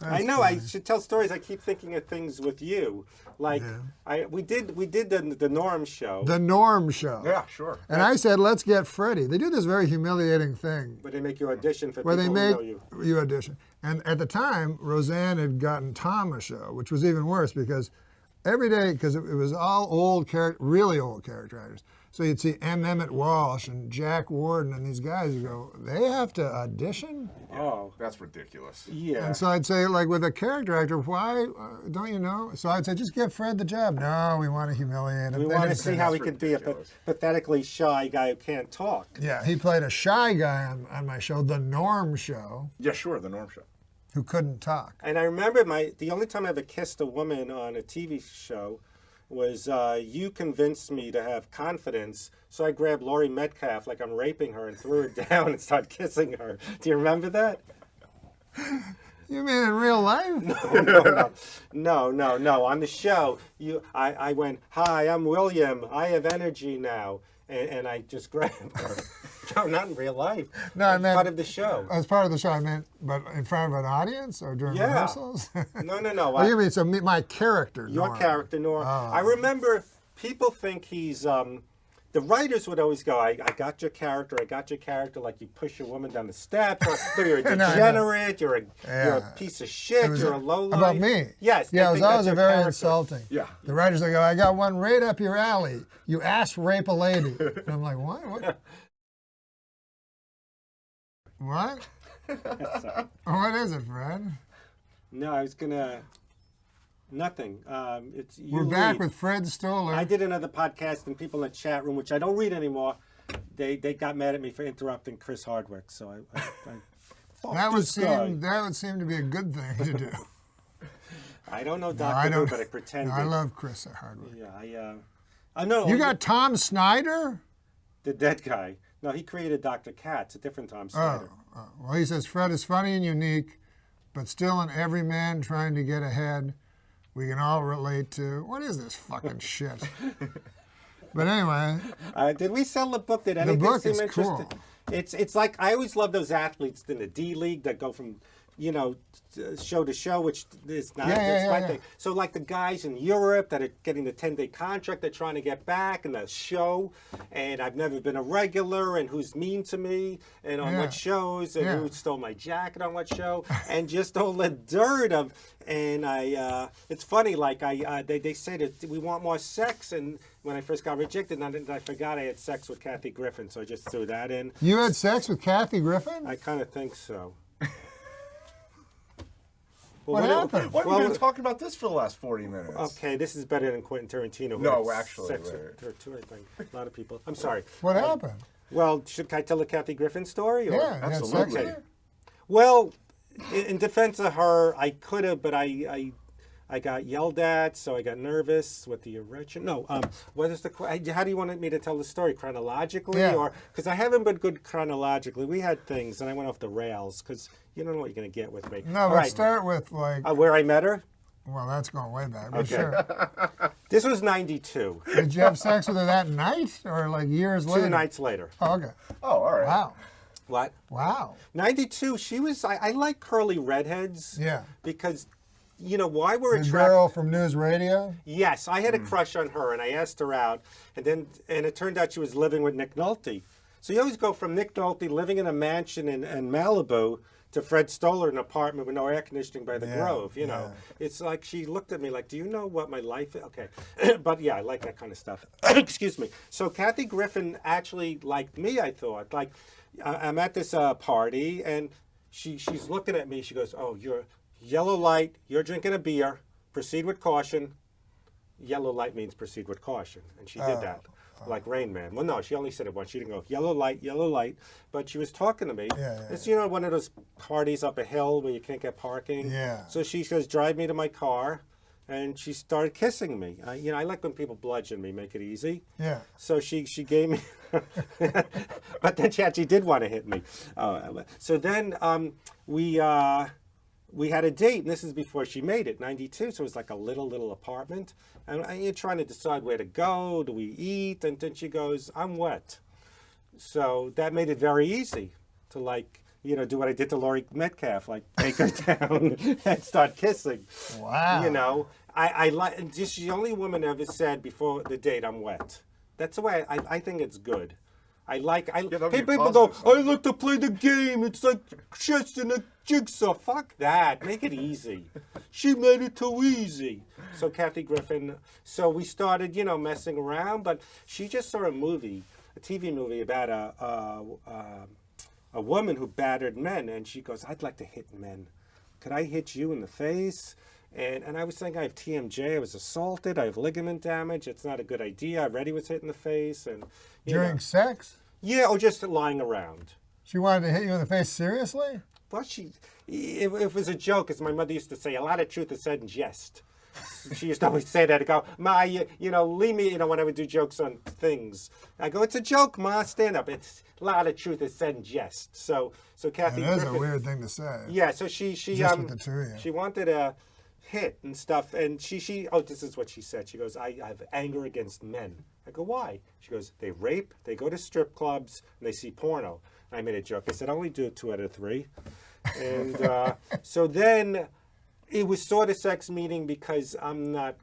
I know. funny. I should tell stories. I keep thinking of things with you. Like we did the Norm show. The Norm show. Yeah, sure. And I said, let's get Freddie. They do this very humiliating thing Where they make you audition for where people they who make know you. you audition. And at the time, Roseanne had gotten Tom a show, which was even worse because every day, because it was all old really old character actors. So you'd see M. Emmett Walsh and Jack Warden and these guys. You go, they have to audition? Oh, That's ridiculous. yeah. And so I'd say, like, with a character actor, why, don't you know? So I'd say, just give Fred the job. No, we want to humiliate him. We They want to didn't see say how that. he could be a ridiculous. pathetically shy guy who can't talk. Yeah, he played a shy guy on my show, The Norm Show, Yeah, sure, the Norm show. who couldn't talk. And I remember the only time I ever kissed a woman on a TV show was you convinced me to have confidence. So I grabbed Laurie Metcalf like I'm raping her and threw her down and started kissing her. Do you remember that? You mean in real life? No. On the show, I went, "Hi, I'm William. I have energy now," and I just grabbed her. No, not in real life. No, I meant part of the show. As part of the show, I meant, but in front of an audience or during Yeah. rehearsals? No. Oh, you mean so my character, Your Norm. character, Norm. Oh. I remember people think he's. The writers would always go, I got your character, like you push a woman down the steps, or you're a No, degenerate, you're a Yeah. piece of shit, was you're a lowlife. About me? Yes. they Yeah, it was think always that's a your very character. insulting. Yeah. The writers, they go, I got one right up your alley. You ass rape a lady. And I'm like, what? What? What is it, Fred? No, I was gonna. Nothing. It's you We're back lead. with Fred Stoller. I did another podcast, and people in the chat room, which I don't read anymore, they got mad at me for interrupting Chris Hardwick. So I fuck that would this guy. seem to be a good thing to do. I don't know I Dr. Who, don't. but I pretend. I love Chris Hardwick. Yeah, I know. You got Tom Snyder? the dead guy. No, he created Dr. Katz, a different Tom Snyder. Well, he says Fred is funny and unique, but still an everyman trying to get ahead. We can all relate to. What is this fucking shit? But anyway, Did we sell the book? Did anything book seem is interesting? cool. It's like I always love those athletes in the D League that go from show to show, which is not it's my thing. So like the guys in Europe that are getting the 10-day contract, they're trying to get back, and the show, and I've never been a regular, and who's mean to me, and on what shows, and who stole my jacket on what show, and just all the dirt of. And it's funny, like they say that we want more sex, and when I first got rejected, and I forgot I had sex with Kathy Griffin, so I just threw that in. You had sex with Kathy Griffin? I kind of think so. What happened? Why have we been talking about this for the last 40 minutes? Okay, this is better than Quentin Tarantino. who No, had actually, sex wait. with her too, I think. A lot of people. I'm sorry. What happened? Well, should I tell the Kathy Griffin story? Or? Yeah, you had sex absolutely. with her? Well, in defense of her, I could have, but I got yelled at, so I got nervous with the erection. No, what is how do you want me to tell the story? Chronologically? Yeah. Or because I haven't been good chronologically. We had things, and I went off the rails because you don't know what you're going to get with me. No, All but right. start with like, Where I met her? well, that's going way back, but Okay. sure. This was 92. Did you have sex with her that night or like years later? 2 nights later. Oh, okay. Oh, all right. Wow. What? Wow. 92, she was, I like curly redheads. Yeah. Because, why we're The attracted. girl from News Radio? Yes, I had a crush on her, and I asked her out, and it turned out she was living with Nick Nolte. So you always go from Nick Nolte living in a mansion in Malibu to Fred Stoller in an apartment with no air conditioning by the Grove. It's like she looked at me like, "Do you know what my life is?" Okay, but yeah, I like that kind of stuff. Excuse me. So Kathy Griffin actually liked me. I thought like I'm at this party, and she's looking at me. She goes, "Oh, you're yellow light. You're drinking a beer. Proceed with caution." Yellow light means proceed with caution, and she did that. Like Rain Man. Well, no, she only said it once. She didn't go, yellow light. But she was talking to me. It's, one of those parties up a hill where you can't get parking. Yeah. So she says, drive me to my car. And she started kissing me. I like when people bludgeon me, make it easy. Yeah. So she gave me, but then she actually did want to hit me. So then we had a date, and this is before she made it, 92, so it was like a little apartment. And you're trying to decide where to go, do we eat? And then she goes, I'm wet. So that made it very easy to do what I did to Laurie Metcalf, like take her down and start kissing. Wow. I like. She's the only woman ever said before the date, "I'm wet." That's the way I think it's good. that'd be People go, positive, I like to play the game. It's like chess and a jigsaw. Fuck that. Make it easy. She made it too easy. So Kathy Griffin. So we started, messing around. But she just saw a TV movie about a woman who battered men, and she goes, "I'd like to hit men. Could I hit you in the face?" And I was saying, I have TMJ. I was assaulted. I have ligament damage. It's not a good idea. I already was hit in the face, and During sex? yeah, or just lying around. She wanted to hit you in the face seriously? Well, it was a joke, as my mother used to say. A lot of truth is said in jest. She used to always say that. I go, "Ma, leave me." When I would do jokes on things, I go, "It's a joke, Ma. Stand up." It's a lot of truth is said in jest. So Kathy That is Griffin, a weird thing to say. yeah. So she Just with the two of you. she wanted a hit and stuff, and oh, this is what she said. She goes, "I have anger against men." I go, "Why?" She goes, "They rape, they go to strip clubs, and they see porno." I made a joke. I said, "I only do 2 out of 3," and so then it was sort of sex meeting because I'm not